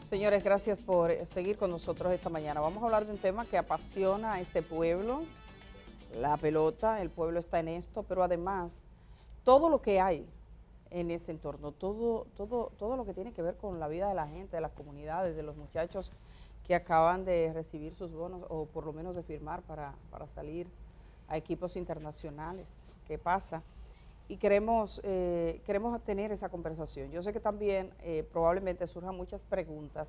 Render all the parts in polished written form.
Señores, gracias por seguir con nosotros esta mañana. Vamos a hablar de un tema que apasiona a este pueblo, la pelota. El pueblo está en esto, pero además todo lo que hay en ese entorno, todo lo que tiene que ver con la vida de la gente, de las comunidades, de los muchachos que acaban de recibir sus bonos o por lo menos de firmar para salir a equipos internacionales. ¿Qué pasa? Y queremos tener esa conversación. Yo sé que también probablemente surjan muchas preguntas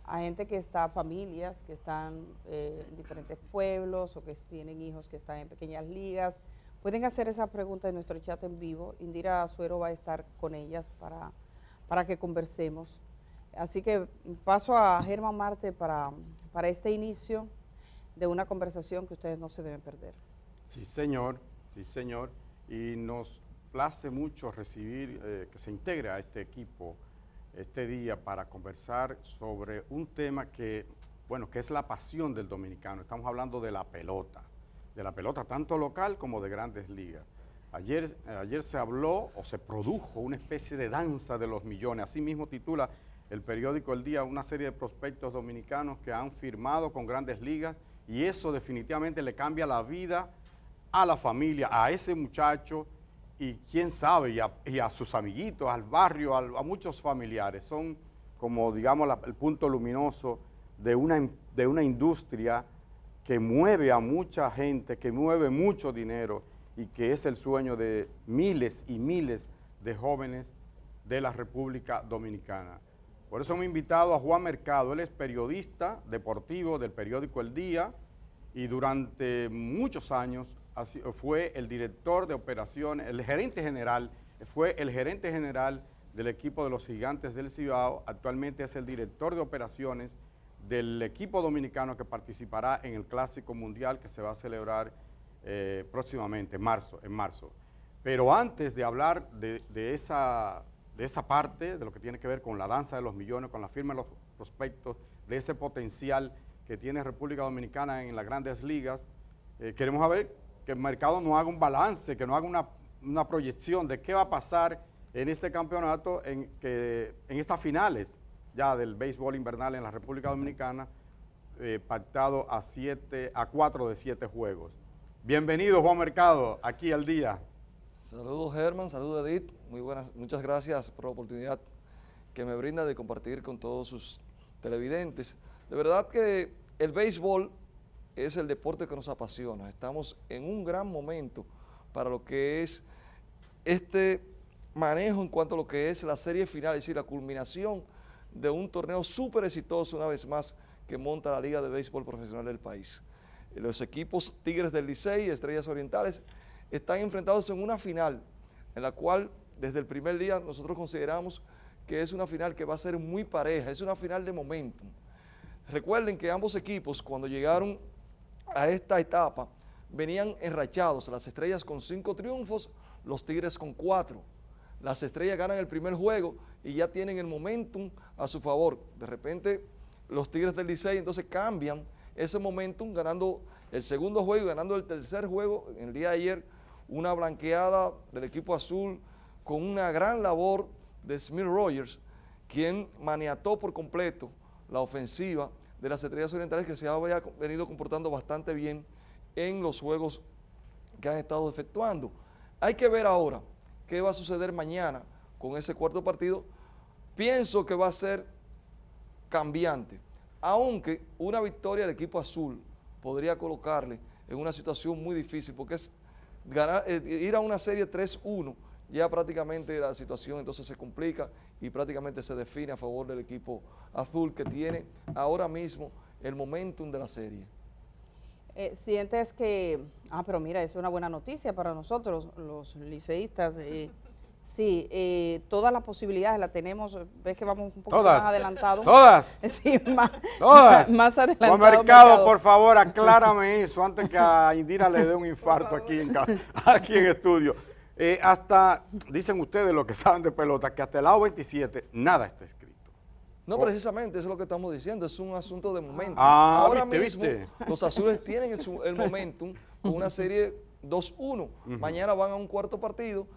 a gente que está, familias que están en diferentes pueblos o que tienen hijos que están en pequeñas ligas. Pueden hacer esa pregunta en nuestro chat en vivo. Indira Azuero va a estar con ellas para que conversemos. Así que paso a Germán Marte para este inicio de una conversación que ustedes no se deben perder. Sí, señor. Sí, señor. Y nos place mucho recibir que se integre a este equipo este día para conversar sobre un tema que, bueno, que es la pasión del dominicano. Estamos hablando de la pelota tanto local como de grandes ligas. Ayer se habló o se produjo una especie de danza de los millones. Así mismo titula el periódico El Día una serie de prospectos dominicanos que han firmado con grandes ligas, y eso definitivamente le cambia la vida a la familia, a ese muchacho, y quién sabe, y a sus amiguitos, al barrio, a muchos familiares. Son como, digamos, el punto luminoso de una industria que mueve a mucha gente, que mueve mucho dinero, y que es el sueño de miles y miles de jóvenes de la República Dominicana. Por eso hemos invitado a Juan Mercado. Él es periodista deportivo del periódico El Día, y durante muchos años fue el director de operaciones, fue el gerente general del equipo de los Gigantes del Cibao. Actualmente es el director de operaciones del equipo dominicano que participará en el Clásico Mundial que se va a celebrar próximamente, en marzo. Pero antes de hablar de esa parte, de lo que tiene que ver con la danza de los millones, con la firma de los prospectos, de ese potencial que tiene República Dominicana en las grandes ligas, queremos saber que el mercado no haga un balance, que no haga una proyección de qué va a pasar en este campeonato, en estas finales ya del béisbol invernal en la República Dominicana, pactado a 4 de 7 juegos. Bienvenido, Juan Mercado, aquí al Día. Saludos, Germán, saludos, Edith. Muy buenas, muchas gracias por la oportunidad que me brinda de compartir con todos sus televidentes. De verdad que el béisbol es el deporte que nos apasiona. Estamos en un gran momento para lo que es este manejo en cuanto a lo que es la serie final, es decir, la culminación de un torneo súper exitoso, una vez más, que monta la Liga de Béisbol Profesional del país. Los equipos Tigres del Licey y Estrellas Orientales están enfrentados en una final, en la cual desde el primer día nosotros consideramos que es una final que va a ser muy pareja, es una final de momentum. Recuerden que ambos equipos, cuando llegaron a esta etapa, venían enrachados, las Estrellas con 5 triunfos, los Tigres con 4. Las Estrellas ganan el primer juego y ya tienen el momentum a su favor. De repente, los Tigres del Licey entonces cambian ese momentum, ganando el segundo juego y ganando el tercer juego. En el día de ayer, una blanqueada del equipo azul con una gran labor de Smith Rogers, quien maniató por completo la ofensiva de las Estrellas Orientales, que se había venido comportando bastante bien en los juegos que han estado efectuando. Hay que ver ahora qué va a suceder mañana con ese cuarto partido. Pienso que va a ser cambiante, aunque una victoria del equipo azul podría colocarle en una situación muy difícil, porque es ir a una serie 3-1, ya prácticamente la situación entonces se complica y prácticamente se define a favor del equipo azul, que tiene ahora mismo el momentum de la serie. Sientes que, pero mira, es una buena noticia para nosotros, los liceístas. Sí, todas las posibilidades las tenemos. Ves que vamos un poco más adelantados. Todas. Sí, todas. Más adelantado. Juan Mercado, por favor, aclárame eso antes que a Indira le dé un infarto aquí en estudio. Hasta, dicen ustedes los que saben de pelota, que hasta el lado 27 nada está escrito. No, precisamente, eso es lo que estamos diciendo, es un asunto de momentum. Ahora mismo, los azules tienen el momentum con una serie 2-1. Mañana van a un cuarto partido.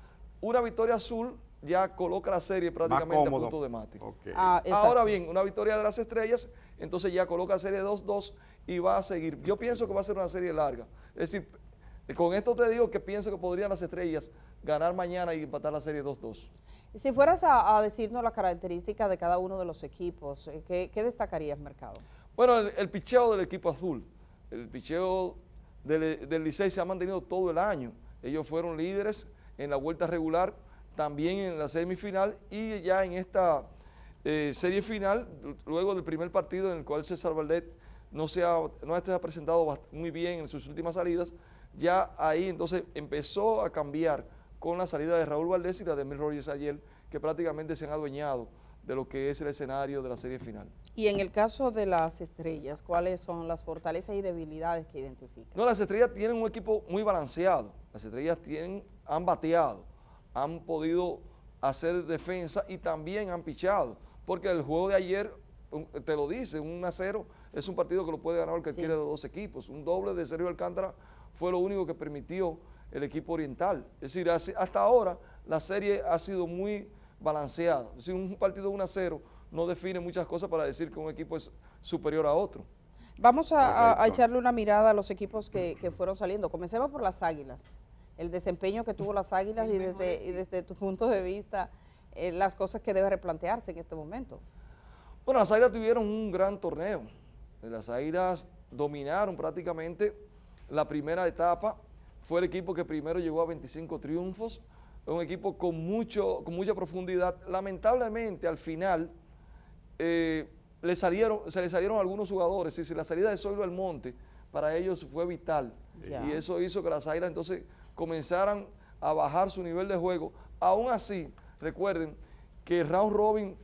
Una victoria azul ya coloca la serie prácticamente a punto de mate. Okay. Ahora bien, una victoria de las Estrellas, entonces ya coloca la serie 2-2 y va a seguir. Yo pienso que va a ser una serie larga. Es decir, con esto te digo que pienso que podrían las Estrellas ganar mañana y empatar la serie 2-2. Si fueras a decirnos las características de cada uno de los equipos, ¿qué destacarías, Mercado? Bueno, el picheo del equipo azul, el picheo del Licey se ha mantenido todo el año. Ellos fueron líderes en la vuelta regular, también en la semifinal y ya en esta serie final, luego del primer partido en el cual César Valdés no se ha presentado muy bien en sus últimas salidas, ya ahí entonces empezó a cambiar con la salida de Raúl Valdés y la de Emil Rogers ayer, que prácticamente se han adueñado de lo que es el escenario de la serie final. Y en el caso de las Estrellas, ¿cuáles son las fortalezas y debilidades que identifican? No, las Estrellas tienen un equipo muy balanceado. Las Estrellas han bateado, han podido hacer defensa y también han pichado. Porque el juego de ayer, te lo dice, 1-0 es un partido que lo puede ganar cualquiera de los dos equipos. Un doble de Sergio Alcántara fue lo único que permitió el equipo oriental. Es decir, hasta ahora la serie ha sido muy balanceada. Es decir, un partido 1-0 no define muchas cosas para decir que un equipo es superior a otro. Vamos a echarle una mirada a los equipos que fueron saliendo. Comencemos por las Águilas. El desempeño que tuvo las Águilas y desde tu punto de vista, las cosas que debe replantearse en este momento. Bueno, las Águilas tuvieron un gran torneo. Las Águilas dominaron prácticamente la primera etapa. Fue el equipo que primero llegó a 25 triunfos. Un equipo con mucha profundidad. Lamentablemente, al final, se le salieron algunos jugadores. Es decir, la salida de Zoilo Almonte para ellos fue vital. Y eso hizo que las Águilas entonces comenzaran a bajar su nivel de juego. Aún así, recuerden que el round robin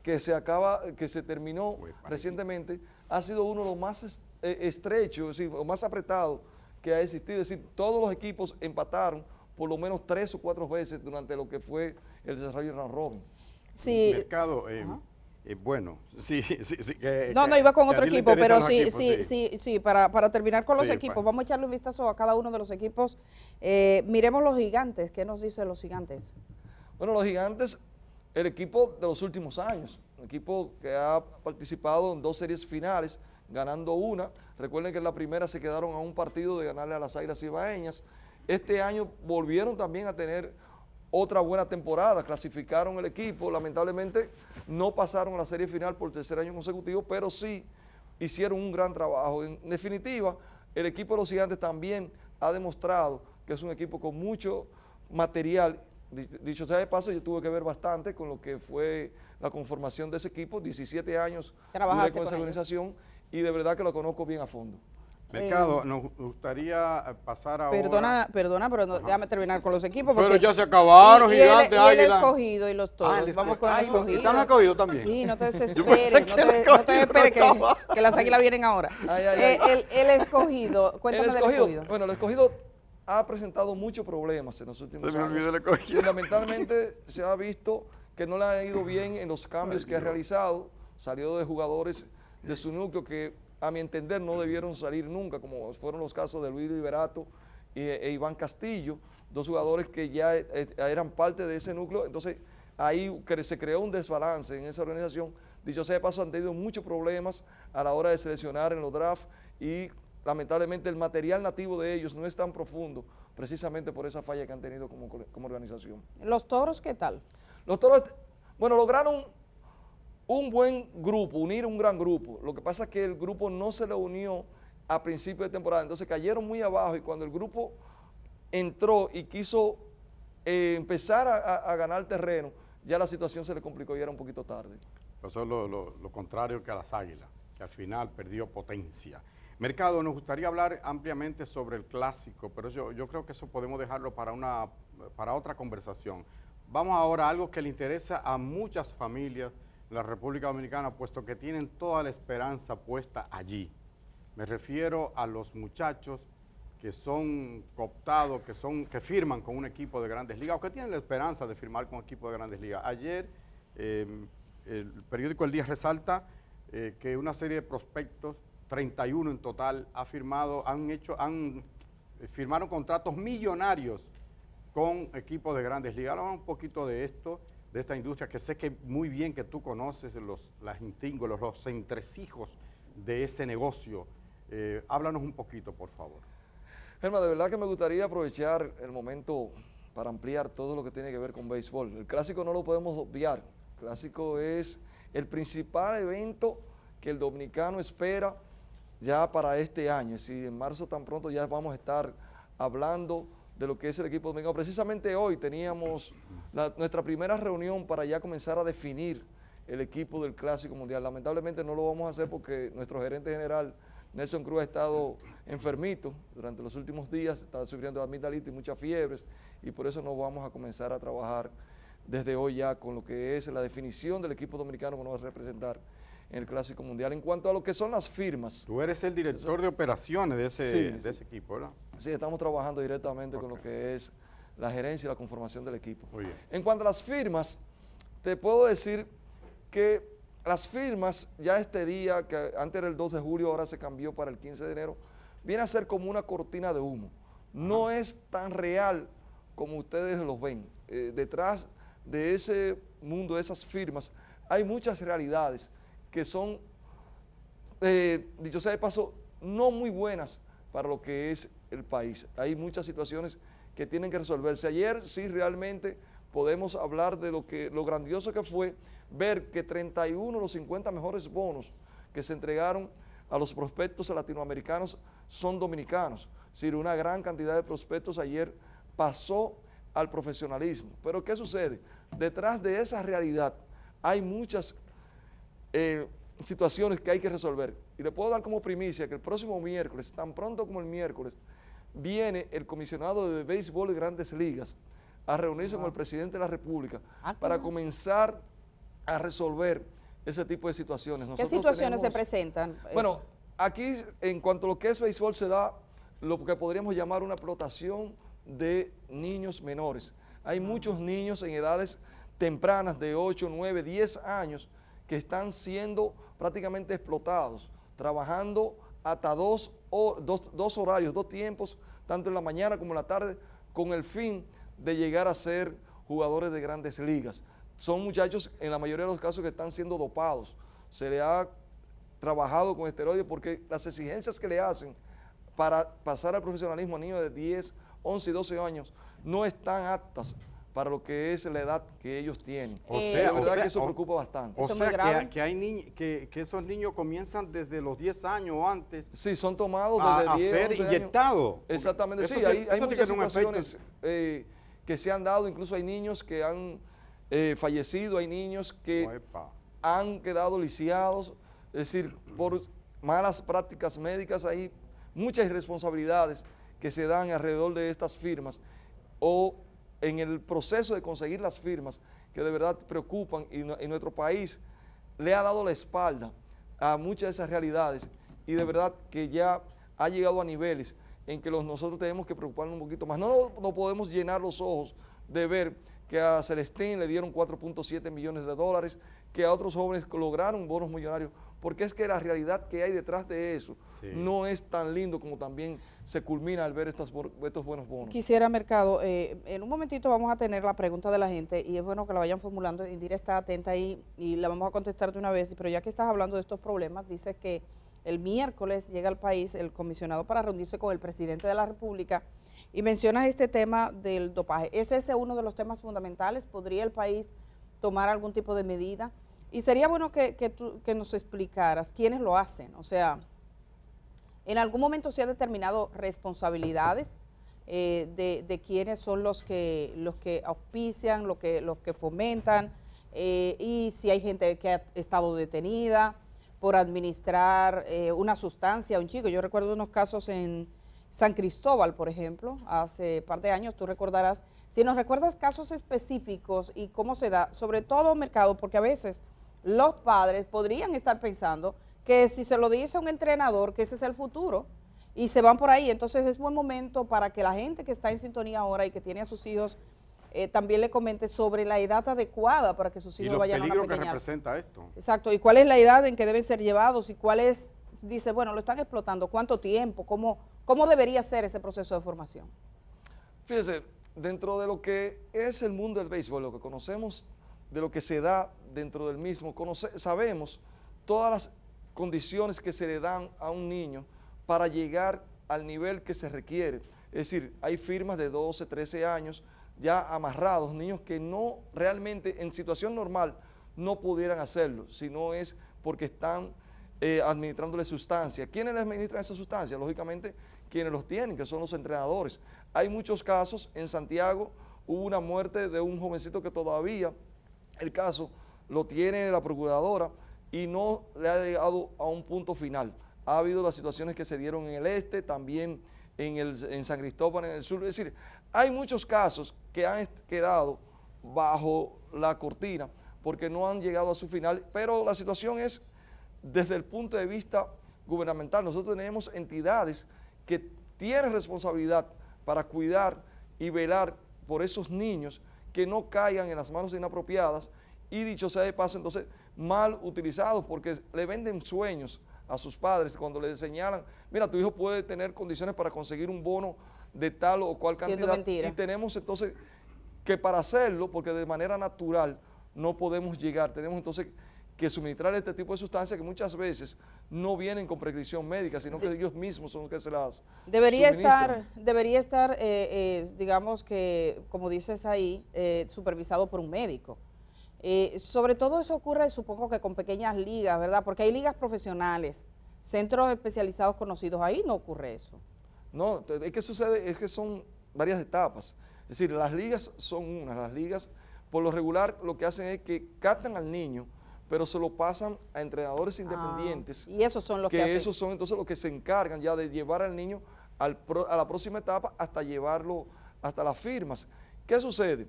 que se terminó recientemente ha sido uno de los más estrechos, es decir, los más apretados que ha existido. Es decir, todos los equipos empataron por lo menos 3 o 4 veces durante lo que fue el desarrollo del round robin. Sí. Mercado, bueno, sí. No, iba con otro equipo, pero sí, para terminar con los equipos, vamos a echarle un vistazo a cada uno de los equipos. Miremos los Gigantes, ¿qué nos dicen los Gigantes? Bueno, los Gigantes, el equipo de los últimos años, un equipo que ha participado en 2 series finales, ganando una. Recuerden que en la primera se quedaron a un partido de ganarle a las Águilas Cibaeñas. Este año volvieron también a tener otra buena temporada, clasificaron el equipo, lamentablemente no pasaron a la serie final por 3er año consecutivo, pero sí hicieron un gran trabajo. En definitiva, el equipo de los Gigantes también ha demostrado que es un equipo con mucho material. Dicho sea de paso, yo tuve que ver bastante con lo que fue la conformación de ese equipo, 17 años duré con esa organización y de verdad que lo conozco bien a fondo. Mercado, nos gustaría pasar ahora... Perdona, pero déjame terminar con los equipos. Pero ya se acabaron, Gigantes, y el Escogido y los Toros. Vamos con el Escogido. ¿Están Escogidos también? Sí, no te desesperes, no te esperes que las Águilas vienen ahora. El Escogido, cuéntame del Escogido. Bueno, el Escogido ha presentado muchos problemas en los últimos años. Se me olvidó el Escogido. Fundamentalmente se ha visto que no le ha ido bien en los cambios que ha realizado. Salió de jugadores de su núcleo que a mi entender no debieron salir nunca, como fueron los casos de Luis Liberato e Iván Castillo, 2 jugadores que ya eran parte de ese núcleo. Entonces ahí se creó un desbalance en esa organización. Dicho sea de paso, han tenido muchos problemas a la hora de seleccionar en los drafts y lamentablemente el material nativo de ellos no es tan profundo, precisamente por esa falla que han tenido como organización. ¿Los Toros qué tal? Los Toros, bueno, lograron un buen grupo, unir un gran grupo. Lo que pasa es que el grupo no se le unió a principio de temporada, entonces cayeron muy abajo y cuando el grupo entró y quiso empezar a ganar terreno, ya la situación se le complicó y era un poquito tarde. Eso es lo contrario que a las Águilas, que al final perdió potencia. Mercado, nos gustaría hablar ampliamente sobre el clásico, pero yo creo que eso podemos dejarlo para otra conversación. Vamos ahora a algo que le interesa a muchas familias de la República Dominicana, puesto que tienen toda la esperanza puesta allí. Me refiero a los muchachos que son cooptados, que firman con un equipo de Grandes Ligas, o que tienen la esperanza de firmar con un equipo de Grandes Ligas. Ayer, el periódico El Día resalta que una serie de prospectos, 31 en total, firmaron contratos millonarios con equipos de Grandes Ligas. Háblame un poquito de esto, de esta industria, que sé que muy bien que tú conoces las intríngulos, los entresijos de ese negocio. Háblanos un poquito, por favor. Germán, de verdad que me gustaría aprovechar el momento para ampliar todo lo que tiene que ver con béisbol. El Clásico no lo podemos obviar. El Clásico es el principal evento que el dominicano espera ya para este año. Es decir, en marzo tan pronto ya vamos a estar hablando de lo que es el equipo dominicano. Precisamente hoy teníamos nuestra primera reunión para ya comenzar a definir el equipo del Clásico Mundial. Lamentablemente no lo vamos a hacer porque nuestro gerente general, Nelson Cruz, ha estado enfermito durante los últimos días, está sufriendo de amigdalitis y muchas fiebres, y por eso no vamos a comenzar a trabajar desde hoy ya con lo que es la definición del equipo dominicano que nos va a representar en el Clásico Mundial. En cuanto a lo que son las firmas. Tú eres el director de operaciones de ese equipo, ¿verdad? Sí, estamos trabajando directamente con lo que es la gerencia y la conformación del equipo. Muy bien. En cuanto a las firmas, te puedo decir que las firmas ya este día, que antes era el 2 de julio, ahora se cambió para el 15 de enero, viene a ser como una cortina de humo. No es tan real como ustedes lo ven. Detrás de ese mundo, de esas firmas, hay muchas realidades que son, dicho sea de paso, no muy buenas para lo que es el país. Hay muchas situaciones que tienen que resolverse. Ayer sí realmente podemos hablar de lo grandioso que fue ver que 31 de los 50 mejores bonos que se entregaron a los prospectos latinoamericanos son dominicanos. Es decir, una gran cantidad de prospectos ayer pasó al profesionalismo. Pero ¿qué sucede? Detrás de esa realidad hay muchas situaciones que hay que resolver. Y le puedo dar como primicia que el próximo miércoles, tan pronto como el miércoles, viene el comisionado de béisbol de Grandes Ligas a reunirse con el presidente de la República para comenzar a resolver ese tipo de situaciones. ¿Qué situaciones se presentan? Bueno, aquí en cuanto a lo que es béisbol se da lo que podríamos llamar una explotación de niños menores. Hay muchos niños en edades tempranas de 8, 9, 10 años que están siendo prácticamente explotados, trabajando hasta dos horarios, 2 tiempos, tanto en la mañana como en la tarde, con el fin de llegar a ser jugadores de Grandes Ligas. Son muchachos, en la mayoría de los casos, que están siendo dopados. Se le ha trabajado con esteroides porque las exigencias que le hacen para pasar al profesionalismo a niños de 10, 11 y 12 años no están aptas para lo que es la edad que ellos tienen. La verdad que eso preocupa bastante. O sea, que esos niños comienzan desde los 10 años o antes. Sí, son tomados desde 10 a ser inyectados. Exactamente, sí, hay muchas situaciones que se han dado, incluso hay niños que han fallecido, hay niños que han quedado lisiados, es decir, por malas prácticas médicas. Hay muchas irresponsabilidades que se dan alrededor de estas firmas o en el proceso de conseguir las firmas que de verdad preocupan, y nuestro país le ha dado la espalda a muchas de esas realidades, y de verdad que ya ha llegado a niveles en que nosotros tenemos que preocuparnos un poquito más. No podemos llenar los ojos de ver que a Celestín le dieron 4.7 millones de dólares, que a otros jóvenes lograron bonos millonarios, porque es que la realidad que hay detrás de eso no es tan lindo como también se culmina al ver estos buenos bonos. Quisiera, Mercado, en un momentito vamos a tener la pregunta de la gente, y es bueno que la vayan formulando. Indira está atenta ahí y la vamos a contestar de una vez, pero ya que estás hablando de estos problemas, dices que el miércoles llega al país el comisionado para reunirse con el presidente de la República, y mencionas este tema del dopaje. ¿Es ese uno de los temas fundamentales? ¿Podría el país tomar algún tipo de medida? Y sería bueno que nos explicaras quiénes lo hacen. O sea, ¿en algún momento se han determinado responsabilidades de quiénes son los que auspician, los que fomentan, y si hay gente que ha estado detenida por administrar una sustancia a un chico? Yo recuerdo unos casos en San Cristóbal, por ejemplo, hace un par de años, tú recordarás. Si nos recuerdas casos específicos y cómo se da, sobre todo Mercado, porque a veces los padres podrían estar pensando que si se lo dice a un entrenador, que ese es el futuro, y se van por ahí. Entonces es buen momento para que la gente que está en sintonía ahora y que tiene a sus hijos también le comente sobre la edad adecuada para que sus hijos vayan a una pequeña. Y los peligros que representa esto. Exacto, y cuál es la edad en que deben ser llevados, y cuál es, dice, bueno, lo están explotando, cuánto tiempo, cómo debería ser ese proceso de formación. Fíjese, dentro de lo que es el mundo del béisbol, lo que conocemos de lo que se da dentro del mismo, sabemos todas las condiciones que se le dan a un niño para llegar al nivel que se requiere. Es decir, hay firmas de 12, 13 años ya amarrados, niños que no realmente en situación normal no pudieran hacerlo, sino es porque están administrándole sustancias. ¿Quiénes le administran esa sustancia? Lógicamente, quienes los tienen, que son los entrenadores. Hay muchos casos, en Santiago hubo una muerte de un jovencito que todavía el caso lo tiene la procuradora y no le ha llegado a un punto final. Ha habido las situaciones que se dieron en el este, también en San Cristóbal, en el sur. Es decir, hay muchos casos que han quedado bajo la cortina porque no han llegado a su final, pero la situación es desde el punto de vista gubernamental. Nosotros tenemos entidades que tienen responsabilidad para cuidar y velar por esos niños que no caigan en las manos inapropiadas y, dicho sea de paso, entonces mal utilizados, porque le venden sueños a sus padres cuando le señalan, mira, tu hijo puede tener condiciones para conseguir un bono de tal o cual cantidad, y tenemos entonces que para hacerlo, porque de manera natural no podemos llegar, tenemos entonces que suministrar este tipo de sustancias que muchas veces no vienen con prescripción médica, sino que ellos mismos son los que se las debería estar, digamos que, como dices ahí, supervisado por un médico. Sobre todo eso ocurre, supongo que con pequeñas ligas, ¿verdad? Porque hay ligas profesionales, centros especializados conocidos, ahí no ocurre eso. No, es que sucede, es que son varias etapas. Es decir, las ligas son unas, las ligas por lo regular lo que hacen es que captan al niño, pero se lo pasan a entrenadores independientes. Y esos son los que hacen. Esos son entonces los que se encargan ya de llevar al niño a la próxima etapa hasta llevarlo hasta las firmas. ¿Qué sucede?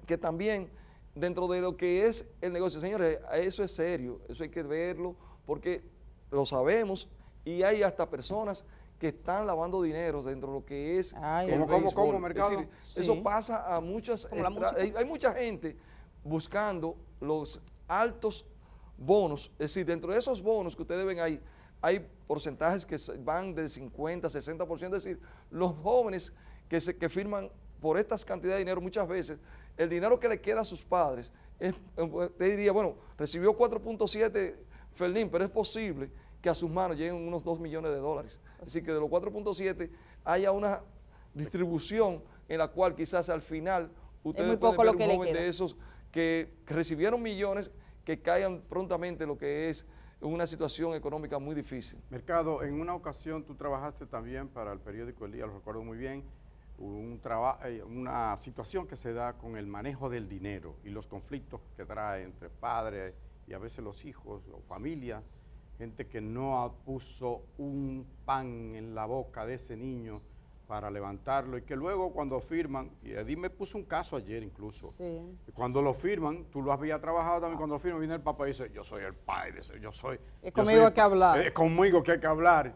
Que también dentro de lo que es el negocio, señores, eso es serio, eso hay que verlo porque lo sabemos y hay hasta personas que están lavando dinero dentro de lo que es el béisbol. ¿Cómo, mercado? Es decir, eso pasa a muchas, hay mucha gente buscando los altos bonos, es decir, dentro de esos bonos que ustedes ven ahí, hay porcentajes que van del 50, 60%, es decir, los jóvenes que firman por estas cantidades de dinero, muchas veces, el dinero que le queda a sus padres, te diría, bueno, recibió 4.7 Ferlín, pero es posible que a sus manos lleguen unos 2 millones de dólares. Es decir, que de los 4.7 haya una distribución en la cual quizás al final ustedes pueden ver un joven de esos que recibieron millones, que caigan prontamente en lo que es una situación económica muy difícil. Mercado, en una ocasión tú trabajaste también para el periódico El Día, lo recuerdo muy bien, una situación que se da con el manejo del dinero y los conflictos que trae entre padres y a veces los hijos o familia, gente que no puso un pan en la boca de ese niño para levantarlo y que luego cuando firman, y Edith me puso un caso ayer incluso, cuando lo firman, tú lo habías trabajado también, cuando lo firman viene el papá y dice, yo soy el padre, conmigo hay que hablar. Es conmigo que hay que hablar.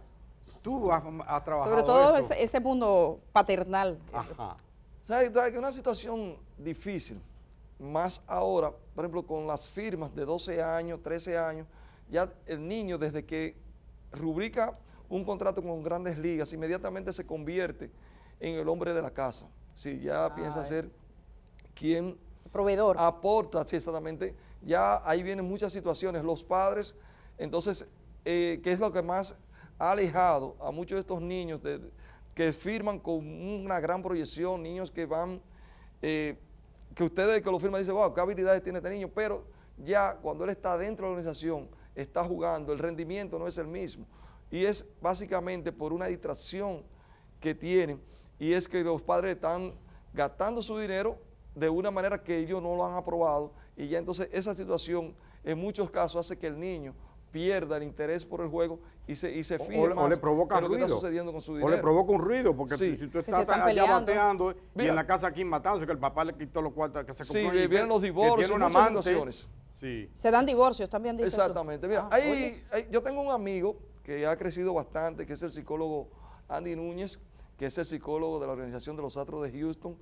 Tú has trabajado sobre todo eso. ese mundo paternal. Ajá. ¿Sabes? Que es una situación difícil, más ahora, por ejemplo, con las firmas de 12 años, 13 años, ya el niño desde que rubrica un contrato con Grandes Ligas, inmediatamente se convierte en el hombre de la casa. Si ya piensa ser quien proveedor aporta, sí, exactamente, ya ahí vienen muchas situaciones. Los padres, entonces, ¿qué es lo que más ha alejado a muchos de estos niños que firman con una gran proyección, niños que van, que ustedes que lo firman dicen, wow, qué habilidades tiene este niño, pero ya cuando él está dentro de la organización, está jugando, el rendimiento no es el mismo. Y es básicamente por una distracción que tienen, y es que los padres están gastando su dinero de una manera que ellos no lo han aprobado, y ya entonces esa situación en muchos casos hace que el niño pierda el interés por el juego y se fije más o le provoca lo que está sucediendo con su dinero. O le provoca un ruido, porque si tú estás allá bateando y en la casa aquí matándose, que el papá le quitó los cuartos que se compró. Sí, vienen los divorcios, tiene muchas situaciones. Sí. Se dan divorcios también. Exactamente. Mira, yo tengo un amigo que ha crecido bastante, que es el psicólogo Andy Núñez, que es el psicólogo de la Organización de los Astros de Houston.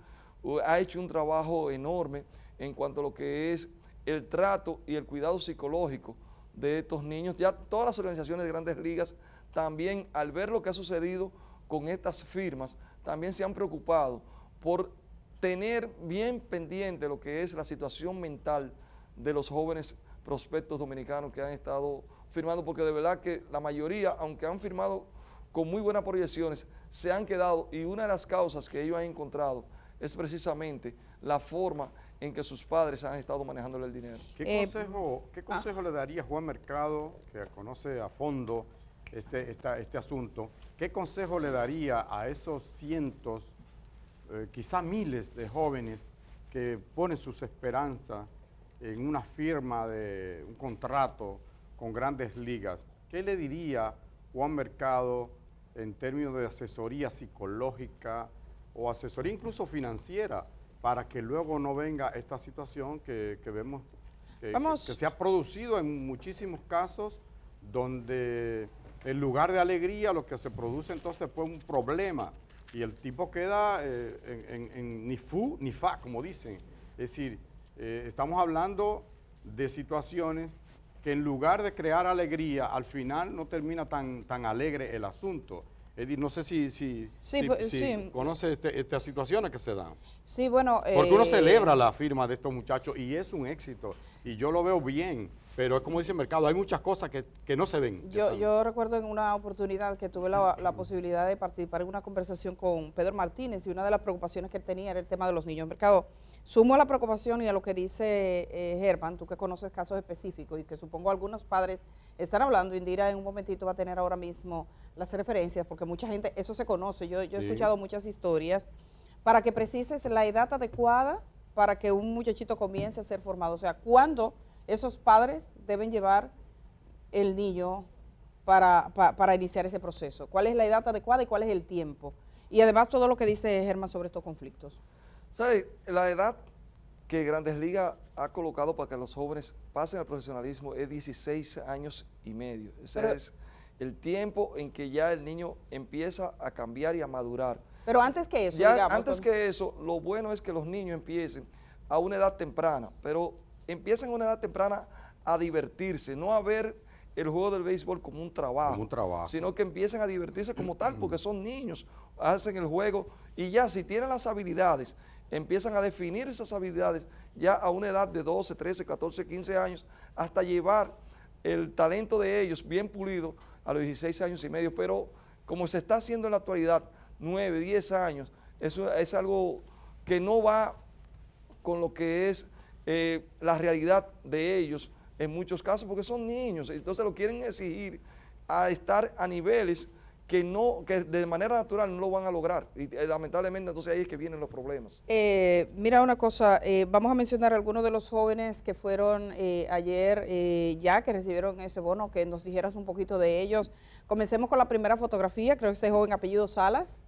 Ha hecho un trabajo enorme en cuanto a lo que es el trato y el cuidado psicológico de estos niños. Ya todas las organizaciones de Grandes Ligas también, al ver lo que ha sucedido con estas firmas, también se han preocupado por tener bien pendiente lo que es la situación mental de los jóvenes prospectos dominicanos que han estado firmando, porque de verdad que la mayoría, aunque han firmado con muy buenas proyecciones, se han quedado, y una de las causas que ellos han encontrado es precisamente la forma en que sus padres han estado manejándole el dinero. ¿Qué consejo le daría Juan Mercado, que conoce a fondo este asunto? ¿Qué consejo le daría a esos cientos, quizá miles de jóvenes que ponen sus esperanzas en una firma de un contrato con Grandes Ligas? ¿Qué le diría Juan Mercado en términos de asesoría psicológica o asesoría incluso financiera, para que luego no venga esta situación que vemos que se ha producido en muchísimos casos, donde en lugar de alegría lo que se produce entonces pues un problema, y el tipo queda en ni fu ni fa, como dicen? Es decir, estamos hablando de situaciones que en lugar de crear alegría, al final no termina tan alegre el asunto. Es decir, no sé si conoce estas situaciones que se dan. Sí, bueno. Porque uno celebra la firma de estos muchachos y es un éxito, y yo lo veo bien, pero es como dice el mercado, hay muchas cosas que no se ven. Yo recuerdo en una oportunidad que tuve la posibilidad de participar en una conversación con Pedro Martínez, y una de las preocupaciones que él tenía era el tema de los niños. Mercado, sumo a la preocupación y a lo que dice Germán, tú que conoces casos específicos y que supongo algunos padres están hablando. Indira en un momentito va a tener ahora mismo las referencias, porque mucha gente, eso se conoce, yo he escuchado muchas historias, para que precises la edad adecuada para que un muchachito comience a ser formado. O sea, ¿cuándo esos padres deben llevar el niño para iniciar ese proceso? ¿Cuál es la edad adecuada y cuál es el tiempo? Y además todo lo que dice Germán sobre estos conflictos. ¿Sabe? La edad que Grandes Ligas ha colocado para que los jóvenes pasen al profesionalismo es 16 años y medio. Ese es el tiempo en que ya el niño empieza a cambiar y a madurar. Pero antes que eso, ya digamos, antes que eso, lo bueno es que los niños empiecen a una edad temprana, pero empiezan a una edad temprana a divertirse, no a ver el juego del béisbol como un trabajo, sino que empiecen a divertirse como tal, porque son niños, hacen el juego, y ya si tienen las habilidades, empiezan a definir esas habilidades ya a una edad de 12, 13, 14, 15 años, hasta llevar el talento de ellos bien pulido a los 16 años y medio. Pero como se está haciendo en la actualidad, 9, 10 años, eso es algo que no va con lo que es la realidad de ellos en muchos casos, porque son niños, entonces lo quieren exigir a estar a niveles que de manera natural no lo van a lograr, y lamentablemente entonces ahí es que vienen los problemas. Mira una cosa, vamos a mencionar algunos de los jóvenes que fueron ayer ya que recibieron ese bono, que nos dijeras un poquito de ellos. Comencemos con la primera fotografía, creo que ese joven apellido Salas,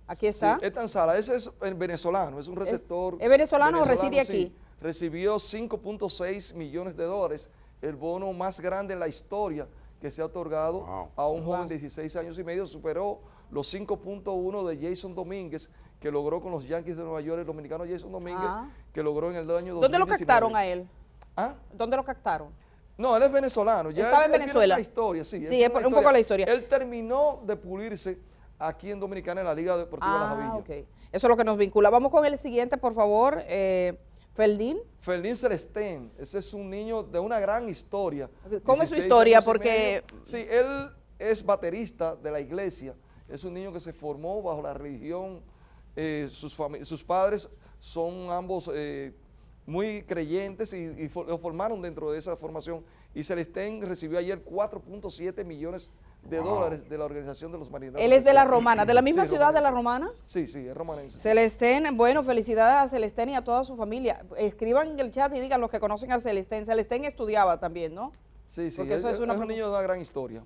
aquí está. Sí, Ethan Salas, ese es venezolano, es un receptor. ¿Es venezolano o reside aquí? Sí, recibió 5.6 millones de dólares, el bono más grande en la historia que se ha otorgado a un joven de 16 años y medio. Superó los 5.1 de Jason Domínguez, que logró con los Yankees de Nueva York, el dominicano Jason Domínguez, que logró en el año 2019. ¿Dónde lo captaron a él? ¿Ah? ¿Dónde lo captaron? No, él es venezolano. Ya estaba en Venezuela. La historia, sí. Sí, es un poco la historia. Él terminó de pulirse aquí en Dominicana, en la Liga Deportiva Las Javillas. Ok. Eso es lo que nos vincula. Vamos con el siguiente, por favor. Feldín Celestén, ese es un niño de una gran historia. ¿Cómo es su historia? Porque sí, él es baterista de la iglesia, es un niño que se formó bajo la religión, sus padres son ambos muy creyentes y lo formaron dentro de esa formación, y Celestén recibió ayer 4.7 millones de dólares de la Organización de los Marineros. Él es de La Romana, ¿de la misma ciudad de La Romana? Sí, es romanense. Celestén, bueno, felicidades a Celestén y a toda su familia. Escriban en el chat y digan los que conocen a Celestén. Celestén estudiaba también, ¿no? Sí, porque eso es un niño de una gran historia.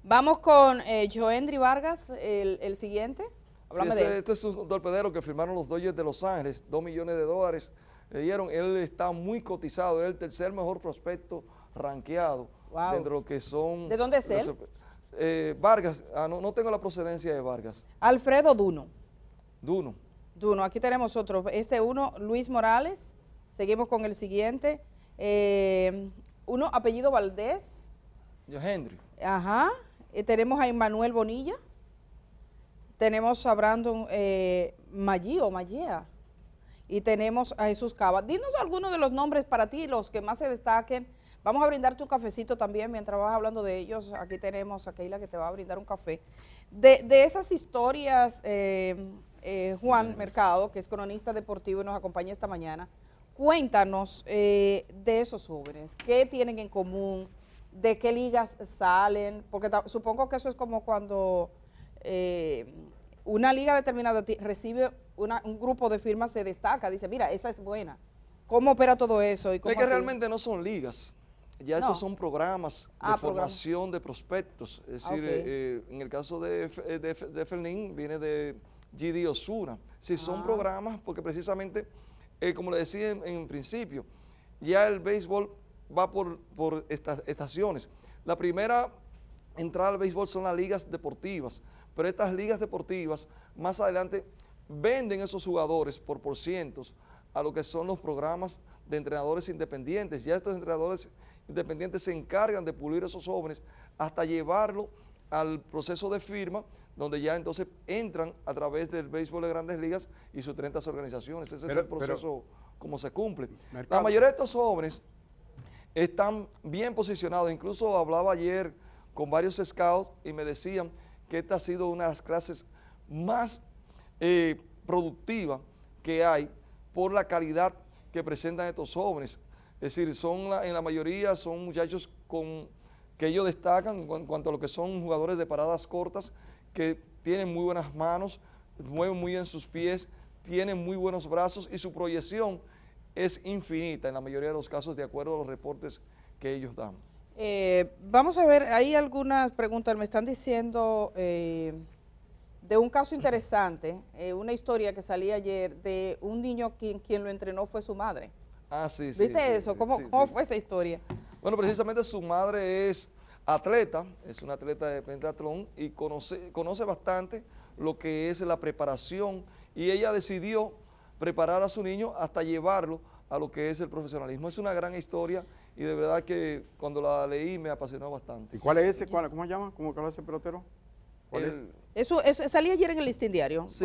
Vamos con Joendry Vargas, el siguiente. Háblame de él. Este es un torpedero que firmaron los Dodgers de Los Ángeles, 2 millones de dólares le dieron. Él está muy cotizado, él es el tercer mejor prospecto rankeado dentro de lo que son... ¿De dónde es él? Vargas, no tengo la procedencia de Vargas. Alfredo Duno. Duno, aquí tenemos otro. Uno, Luis Morales. Seguimos con el siguiente. Uno, apellido Valdés. Joendry. Ajá. Tenemos a Emmanuel Bonilla. Tenemos a Brandon Maggi o Mallea. y tenemos a Jesús Cava. Dinos algunos de los nombres para ti, los que más se destaquen. Vamos a brindarte un cafecito también mientras vas hablando de ellos. Aquí tenemos a Keila que te va a brindar un café. De esas historias, Juan Mercado, que es cronista deportivo y nos acompaña esta mañana, cuéntanos de esos jóvenes, ¿qué tienen en común? ¿De qué ligas salen? Porque supongo que eso es como cuando una liga determinada recibe un grupo de firmas, se destaca, dice, mira, esa es buena. ¿Cómo opera todo eso? ¿Y cómo es que realmente no son ligas, ya estos son programas de formación de prospectos. Es decir, en el caso de Ferlín viene de GD Osuna. Sí, son programas porque precisamente, como le decía en principio, ya el béisbol va por estaciones. La primera entrada al béisbol son las ligas deportivas, pero estas ligas deportivas más adelante venden esos jugadores por cientos a lo que son los programas de entrenadores independientes. Ya estos entrenadores independientes se encargan de pulir esos jóvenes hasta llevarlo al proceso de firma, donde ya entonces entran a través del béisbol de Grandes Ligas y sus 30 organizaciones. Ese es el proceso como se cumple. La mayoría de estos jóvenes están bien posicionados. Incluso hablaba ayer con varios scouts y me decían que esta ha sido una de las clases más productivas que hay por la calidad que presentan estos jóvenes. Es decir, en la mayoría son muchachos que ellos destacan en cuanto a lo que son jugadores de paradas cortas, que tienen muy buenas manos, mueven muy bien sus pies, tienen muy buenos brazos y su proyección es infinita en la mayoría de los casos, de acuerdo a los reportes que ellos dan. Vamos a ver, hay algunas preguntas, me están diciendo de un caso interesante, una historia que salía ayer de un niño quien lo entrenó fue su madre. Sí. ¿Viste eso? ¿Cómo fue esa historia? Bueno, precisamente su madre es atleta, es una atleta de pentatlón y conoce bastante lo que es la preparación, y ella decidió preparar a su niño hasta llevarlo a lo que es el profesionalismo. Es una gran historia y de verdad que cuando la leí me apasionó bastante. ¿Y cuál es ese? ¿Cómo se llama? ¿Cómo habla ese pelotero? Eso salía ayer en el Listín Diario. Sí.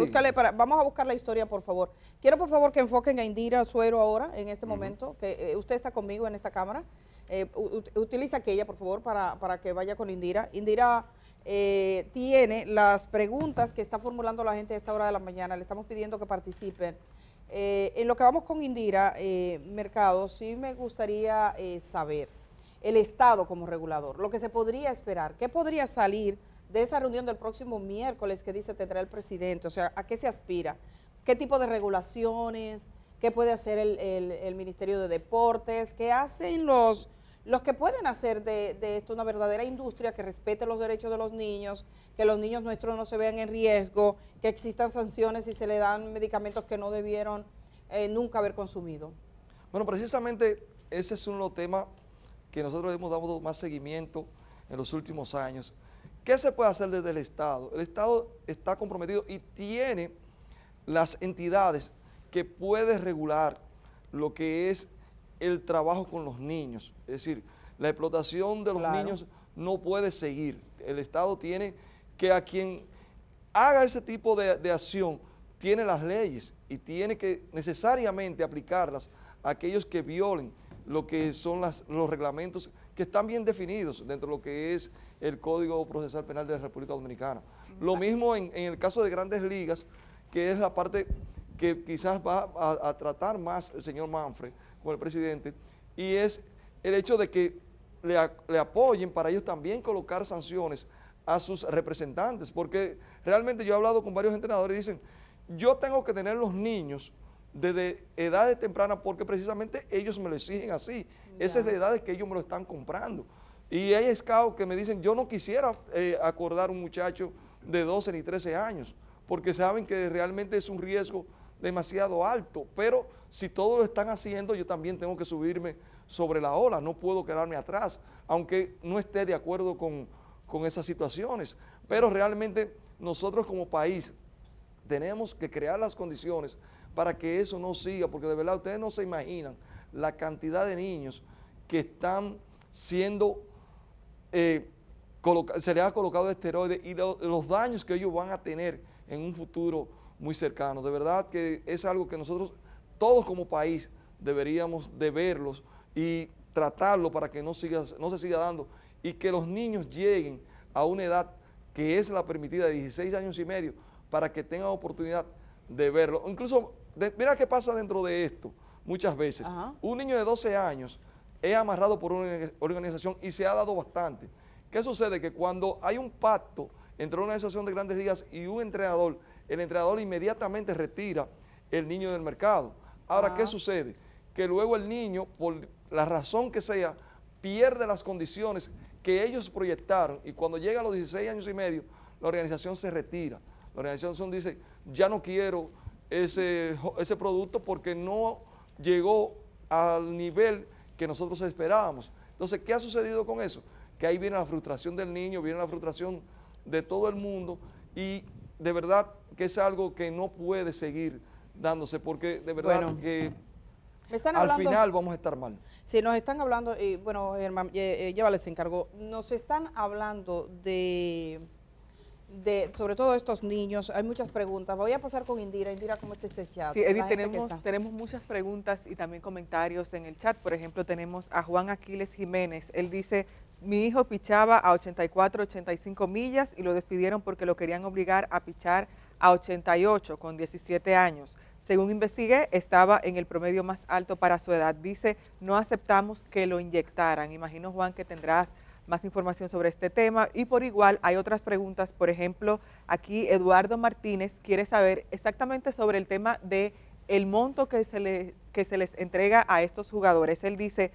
Vamos a buscar la historia, por favor. Quiero, por favor, que enfoquen a Indira Suero ahora, en este momento, que usted está conmigo en esta cámara. Utiliza aquella, por favor, para que vaya con Indira. Indira tiene las preguntas que está formulando la gente a esta hora de la mañana. Le estamos pidiendo que participen. En lo que vamos con Indira, Mercado, sí me gustaría saber el Estado como regulador, lo que se podría esperar, qué podría salir de esa reunión del próximo miércoles que dice tendrá el presidente, o sea, ¿a qué se aspira? ¿Qué tipo de regulaciones? ¿Qué puede hacer el Ministerio de Deportes? ¿Qué hacen los que pueden hacer de esto una verdadera industria que respete los derechos de los niños, que los niños nuestros no se vean en riesgo, que existan sanciones si se le dan medicamentos que no debieron nunca haber consumido? Bueno, precisamente ese es uno de los temas que nosotros hemos dado más seguimiento en los últimos años. ¿Qué se puede hacer desde el Estado? El Estado está comprometido y tiene las entidades que puede regular lo que es el trabajo con los niños. Es decir, la explotación de los niños no puede seguir. El Estado tiene que, a quien haga ese tipo de acción, tiene las leyes y tiene que necesariamente aplicarlas a aquellos que violen lo que son los reglamentos que están bien definidos dentro de lo que es el Código Procesal Penal de la República Dominicana. Lo mismo en el caso de Grandes Ligas, que es la parte que quizás va a tratar más el señor Manfred con el presidente, y es el hecho de que le apoyen para ellos también colocar sanciones a sus representantes, porque realmente yo he hablado con varios entrenadores y dicen, yo tengo que tener los niños desde edades tempranas porque precisamente ellos me lo exigen así. Esa es la edad de que ellos me lo están comprando. Y hay scouts que me dicen, yo no quisiera acordar un muchacho de 12 ni 13 años, porque saben que realmente es un riesgo demasiado alto, pero si todos lo están haciendo, yo también tengo que subirme sobre la ola, no puedo quedarme atrás, aunque no esté de acuerdo con esas situaciones. Pero realmente nosotros como país tenemos que crear las condiciones para que eso no siga, porque de verdad ustedes no se imaginan la cantidad de niños que están siendo, se les ha colocado esteroides y los daños que ellos van a tener en un futuro muy cercano. De verdad que es algo que nosotros todos como país deberíamos de verlos y tratarlo para que no se siga dando y que los niños lleguen a una edad que es la permitida de 16 años y medio para que tengan oportunidad de verlo. Incluso, mira qué pasa dentro de esto muchas veces. Ajá. Un niño de 12 años es amarrado por una organización y se ha dado bastante. ¿Qué sucede? Que cuando hay un pacto entre una asociación de grandes ligas y un entrenador, el entrenador inmediatamente retira el niño del mercado. Ahora, ¿qué sucede? Que luego el niño, por la razón que sea, pierde las condiciones que ellos proyectaron y cuando llega a los 16 años y medio, la organización se retira. La organización dice, ya no quiero ese producto porque no llegó al nivel que nosotros esperábamos. Entonces, ¿qué ha sucedido con eso? Que ahí viene la frustración del niño, viene la frustración de todo el mundo y de verdad que es algo que no puede seguir dándose porque de verdad que me están al hablando, final vamos a estar mal. Sí, nos están hablando, y bueno, Germán, llévale, se encargó, nos están hablando de sobre todo estos niños, hay muchas preguntas. Voy a pasar con Indira. Indira, ¿cómo está ese chat? Sí, Edith, tenemos muchas preguntas y también comentarios en el chat. Por ejemplo, tenemos a Juan Aquiles Jiménez. Él dice, mi hijo pichaba a 84, 85 millas y lo despidieron porque lo querían obligar a pichar a 88 con 17 años. Según investigué, estaba en el promedio más alto para su edad. Dice, no aceptamos que lo inyectaran. Imagino, Juan, que tendrás más información sobre este tema. Y por igual hay otras preguntas. Por ejemplo, aquí Eduardo Martínez quiere saber exactamente sobre el tema de el monto que se les entrega a estos jugadores. Él dice,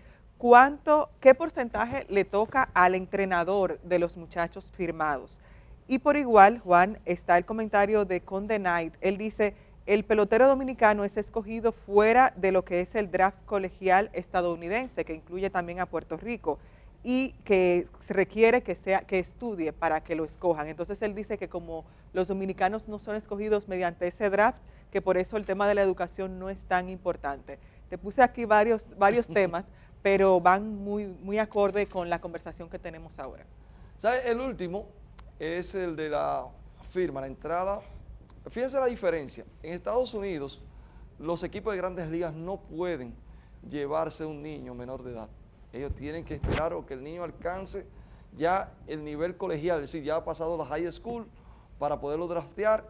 ¿qué porcentaje le toca al entrenador de los muchachos firmados? Y por igual, Juan, está el comentario de Conde Knight. Él dice, el pelotero dominicano es escogido fuera de lo que es el draft colegial estadounidense, que incluye también a Puerto Rico, y que se requiere que estudie para que lo escojan. Entonces él dice que como los dominicanos no son escogidos mediante ese draft, que por eso el tema de la educación no es tan importante. Te puse aquí varios temas, pero van muy acorde con la conversación que tenemos ahora. ¿Sabe? El último es el de la firma, la entrada. Fíjense la diferencia. En Estados Unidos, los equipos de grandes ligas no pueden llevarse un niño menor de edad. Ellos tienen que esperar o que el niño alcance ya el nivel colegial, es decir, ya ha pasado la high school para poderlo draftear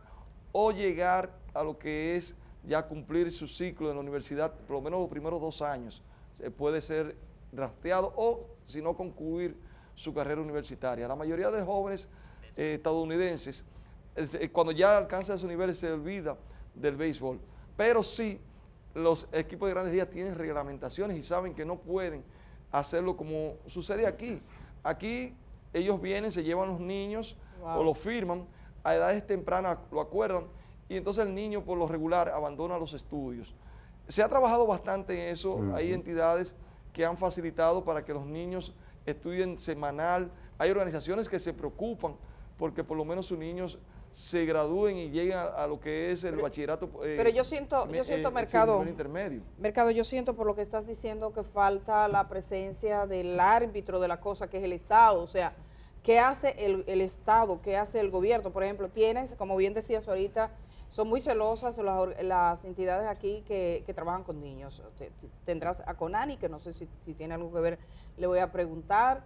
o llegar a lo que es ya cumplir su ciclo en la universidad, por lo menos los primeros 2 años. Puede ser drafteado o, si no, concluir su carrera universitaria. La mayoría de jóvenes estadounidenses, cuando ya alcanza esos niveles, se olvida del béisbol. Pero sí, los equipos de grandes ligas tienen reglamentaciones y saben que no pueden hacerlo como sucede aquí. Aquí ellos vienen, se llevan los niños o los firman, a edades tempranas lo acuerdan y entonces el niño por lo regular abandona los estudios. Se ha trabajado bastante en eso, hay entidades que han facilitado para que los niños estudien semanal, hay organizaciones que se preocupan porque por lo menos sus niños se gradúen y lleguen a lo que es el bachillerato. Pero yo siento Mercado, intermedio. Mercado, yo siento por lo que estás diciendo que falta la presencia del árbitro de la cosa, que es el Estado. O sea, ¿qué hace el Estado? ¿Qué hace el gobierno? Por ejemplo, tienes, como bien decías ahorita, son muy celosas las entidades aquí que trabajan con niños. Tendrás a Conani, que no sé si tiene algo que ver, le voy a preguntar.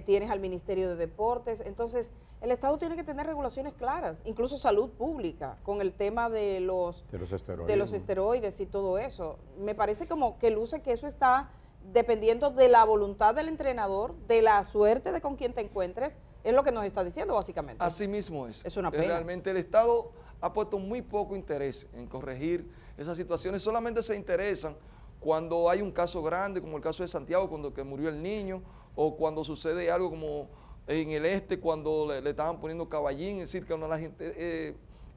Tienes al Ministerio de Deportes. Entonces, el Estado tiene que tener regulaciones claras, incluso salud pública, con el tema de los esteroides y todo eso. Me parece como que luce que eso está dependiendo de la voluntad del entrenador, de la suerte de con quien te encuentres, es lo que nos está diciendo básicamente. Así mismo es. Es una pena. Realmente el Estado ha puesto muy poco interés en corregir esas situaciones, solamente se interesan cuando hay un caso grande, como el caso de Santiago, cuando que murió el niño, o cuando sucede algo como en el este, cuando le estaban poniendo caballín, es decir, que una de las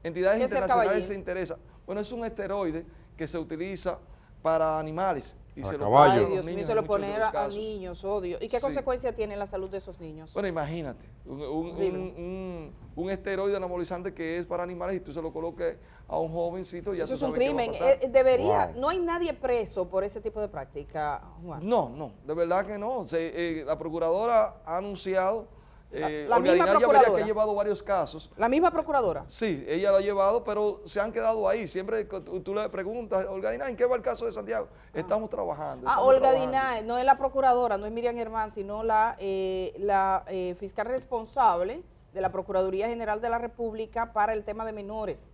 entidades internacionales se interesa. Bueno, es un esteroide que se utiliza para animales. Y para se caballos. Ay, Dios mío, se lo pone a niños, odio. ¿Y qué consecuencia tiene en la salud de esos niños? Bueno, imagínate, un esteroide anabolizante que es para animales y tú se lo coloques a un jovencito. Ya eso es un crimen. Debería, no hay nadie preso por ese tipo de práctica, Juan. No, de verdad que no. La procuradora ha anunciado La Olga misma Dinay Llavería, procuradora. que ha llevado varios casos. La misma procuradora. Sí, ella lo ha llevado, pero se han quedado ahí. Siempre que tú le preguntas, Olga Dinay, ¿en qué va el caso de Santiago? Estamos trabajando. Ah, estamos Olga trabajando. Dinay, no es la procuradora, no es Miriam Germán, sino la fiscal responsable de la Procuraduría General de la República para el tema de menores.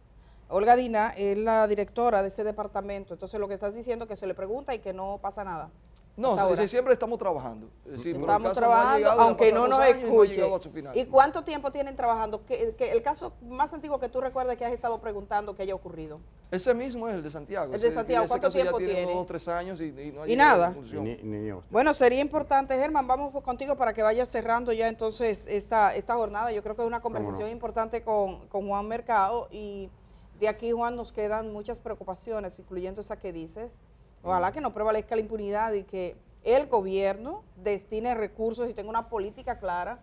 Olga Dinay es la directora de ese departamento, entonces lo que estás diciendo es que se le pregunta y que no pasa nada. No, hasta ahora. siempre estamos trabajando. Es decir, pero el Estamos caso no ha trabajando, llegado, han aunque no pasado nos 2 años y no ha escuche. llegado a su final. ¿Y cuánto tiempo tienen trabajando? El caso más antiguo que tú recuerdas que has estado preguntando que haya ocurrido? Ese mismo es el de Santiago. El de Santiago, ese ¿cuánto caso ya tiempo tiene? tiene? 2 o 3 años y no ha ¿Y llegado a nada? conclusión. Bueno, sería importante, Germán, vamos contigo para que vayas cerrando ya entonces esta jornada. Yo creo que es una conversación importante con Juan Mercado y de aquí, Juan, nos quedan muchas preocupaciones, incluyendo esa que dices. Ojalá que no prevalezca la impunidad y que el gobierno destine recursos y tenga una política clara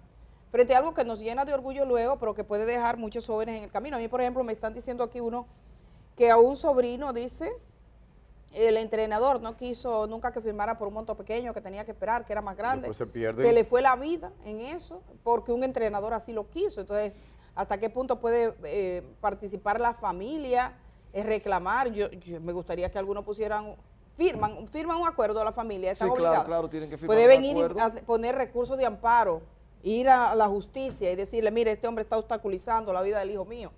frente a algo que nos llena de orgullo luego, pero que puede dejar muchos jóvenes en el camino. A mí, por ejemplo, me están diciendo aquí uno que a un sobrino, dice, el entrenador no quiso nunca que firmara por un monto pequeño, que tenía que esperar, que era más grande. Después se pierde. Se le fue la vida en eso, porque un entrenador así lo quiso. Entonces, ¿hasta qué punto puede participar la familia, reclamar? Yo me gustaría que algunos pusieran... Firman un acuerdo a la familia, están Sí, obligados. claro, tienen que firmar Puede un venir acuerdo. a poner recursos de amparo, ir a la justicia y decirle, mire, este hombre está obstaculizando la vida del hijo mío.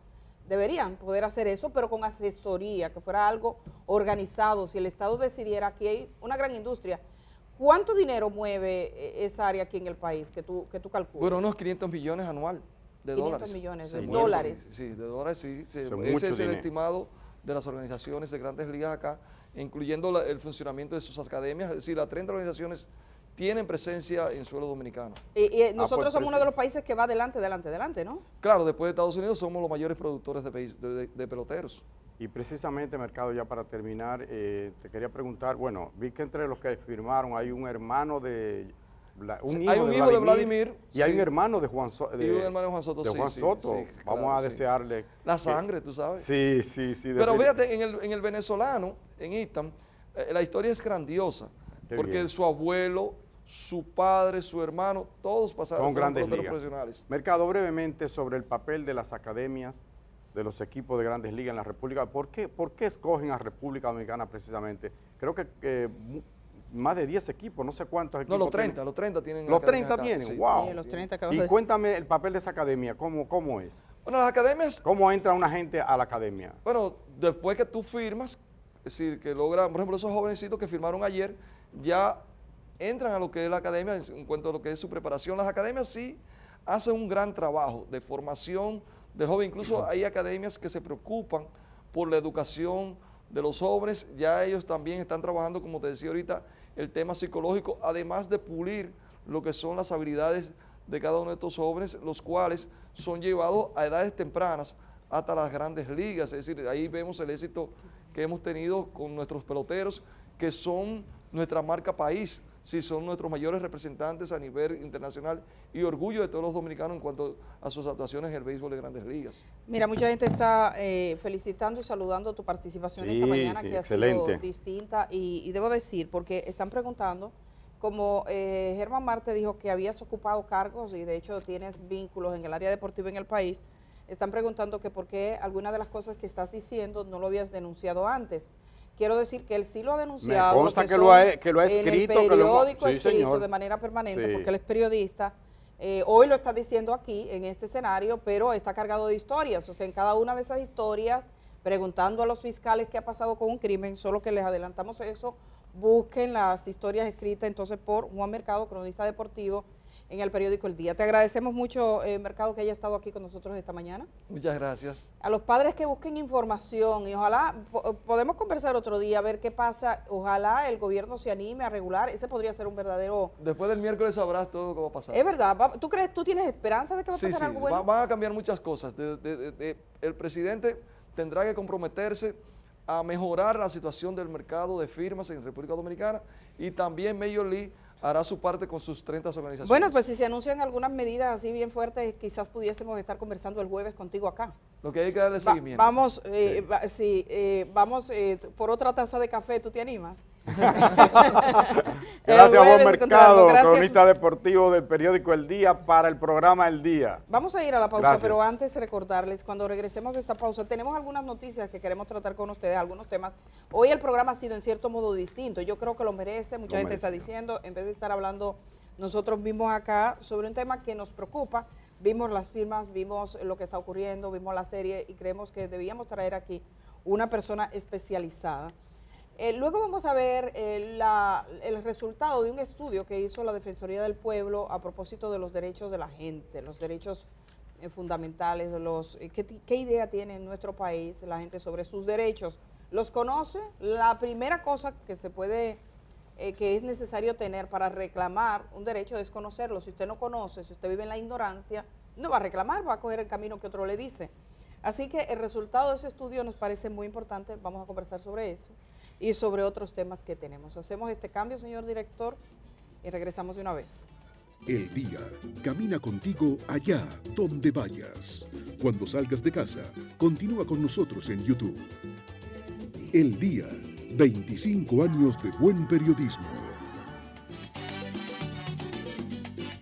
Deberían poder hacer eso, pero con asesoría, que fuera algo organizado. Si el Estado decidiera, aquí hay una gran industria. ¿Cuánto dinero mueve esa área aquí en el país que tú calculas? Bueno, unos 500 millones anual de 500 dólares. millones Se de mueve, dólares. Sí, de dólares, sí. Eso es Ese mucho es el dinero. estimado de las organizaciones de grandes ligas acá, incluyendo el funcionamiento de sus academias. Es decir, las 30 organizaciones tienen presencia en suelo dominicano. Y nosotros pues, somos uno de los países que va adelante, ¿no? Claro, después de Estados Unidos somos los mayores productores de peloteros. Y precisamente, Mercado, ya para terminar, te quería preguntar, bueno, vi que entre los que firmaron hay un hermano de... Hay un hijo de Vladimir, y hay sí. un hermano de Juan Soto. Y un hermano de Juan Soto, de sí, Juan sí, Soto. sí, Vamos claro, a sí. desearle... La sangre, tú sabes. Sí. Pero fíjate, en el venezolano, en Itam, la historia es grandiosa, Qué porque bien. su abuelo, su padre, su hermano, todos pasaron Son grandes peloteros ligas. profesionales. Mercado, brevemente sobre el papel de las academias de los equipos de grandes ligas en la República. ¿Por qué escogen a República Dominicana precisamente? Creo que más de 10 equipos, no sé cuántos equipos. No, los 30 tienen. Los academias 30 acá, tienen, sí. wow. Sí, los 30 que Y vas a- cuéntame el papel de esa academia, ¿cómo es? Bueno, las academias, ¿Cómo entra una gente a la academia? bueno, después que tú firmas, es decir, que logran, por ejemplo, esos jovencitos que firmaron ayer, ya entran a lo que es la academia en cuanto a lo que es su preparación. Las academias sí hacen un gran trabajo de formación del joven. Incluso hay academias que se preocupan por la educación de los jóvenes. Ya ellos también están trabajando, como te decía ahorita, el tema psicológico, además de pulir lo que son las habilidades de cada uno de estos jóvenes, los cuales son llevados a edades tempranas hasta las grandes ligas. Es decir, ahí vemos el éxito que hemos tenido con nuestros peloteros, que son nuestra marca país, sí, son nuestros mayores representantes a nivel internacional y orgullo de todos los dominicanos en cuanto a sus actuaciones en el béisbol de grandes ligas. Mira, mucha gente está felicitando y saludando tu participación esta mañana, Sí, que ha excelente. sido distinta. Y debo decir, porque están preguntando, como Germán Marte dijo que habías ocupado cargos y de hecho tienes vínculos en el área deportiva en el país, están preguntando que por qué alguna de las cosas que estás diciendo no lo habías denunciado antes. Quiero decir que él sí lo ha denunciado. Me consta lo que lo ha son escrito, En el que lo hemos- periódico sí, escrito señor. de manera permanente, Sí. porque él es periodista. Hoy lo está diciendo aquí, en este escenario, pero está cargado de historias. O sea, en cada una de esas historias, preguntando a los fiscales qué ha pasado con un crimen, solo que les adelantamos eso, busquen las historias escritas entonces por Juan Mercado, cronista deportivo, en el periódico El Día. Te agradecemos mucho, Mercado, que haya estado aquí con nosotros esta mañana. Muchas gracias. A los padres que busquen información y ojalá, podemos conversar otro día, a ver qué pasa, ojalá el gobierno se anime a regular, ese podría ser un verdadero... Después del miércoles sabrás todo lo que va a pasar. Es verdad, ¿tú tienes esperanza de que va a Sí, pasar sí, algo bueno? van a cambiar muchas cosas. El presidente tendrá que comprometerse a mejorar la situación del mercado de firmas en República Dominicana y también Major League hará su parte con sus 30 organizaciones. Bueno, pues si se anuncian algunas medidas así bien fuertes, quizás pudiésemos estar conversando el jueves contigo acá. Lo que hay que darle seguimiento. Vamos, vamos por otra taza de café, ¿tú te animas? Gracias, Juan Mercado, cronista deportivo del periódico El Día, para el programa El Día. Vamos a ir a la pausa, Gracias. pero antes recordarles, cuando regresemos de esta pausa, tenemos algunas noticias que queremos tratar con ustedes, algunos temas. Hoy el programa ha sido en cierto modo distinto, yo creo que lo merece, mucha gente está diciendo, en vez de estar hablando nosotros mismos acá sobre un tema que nos preocupa, vimos las firmas, vimos lo que está ocurriendo, vimos la serie y creemos que debíamos traer aquí una persona especializada. Luego vamos a ver el resultado de un estudio que hizo la Defensoría del Pueblo a propósito de los derechos de la gente, los derechos fundamentales, qué idea tiene en nuestro país la gente sobre sus derechos. ¿Los conoce? La primera cosa que se puede, que es necesario tener para reclamar un derecho es conocerlo. Si usted no conoce, si usted vive en la ignorancia, no va a reclamar, va a coger el camino que otro le dice. Así que el resultado de ese estudio nos parece muy importante, vamos a conversar sobre eso y sobre otros temas que tenemos. Hacemos este cambio, señor director, y regresamos de una vez. El Día camina contigo allá donde vayas. Cuando salgas de casa, continúa con nosotros en YouTube. El Día, 25 años de buen periodismo.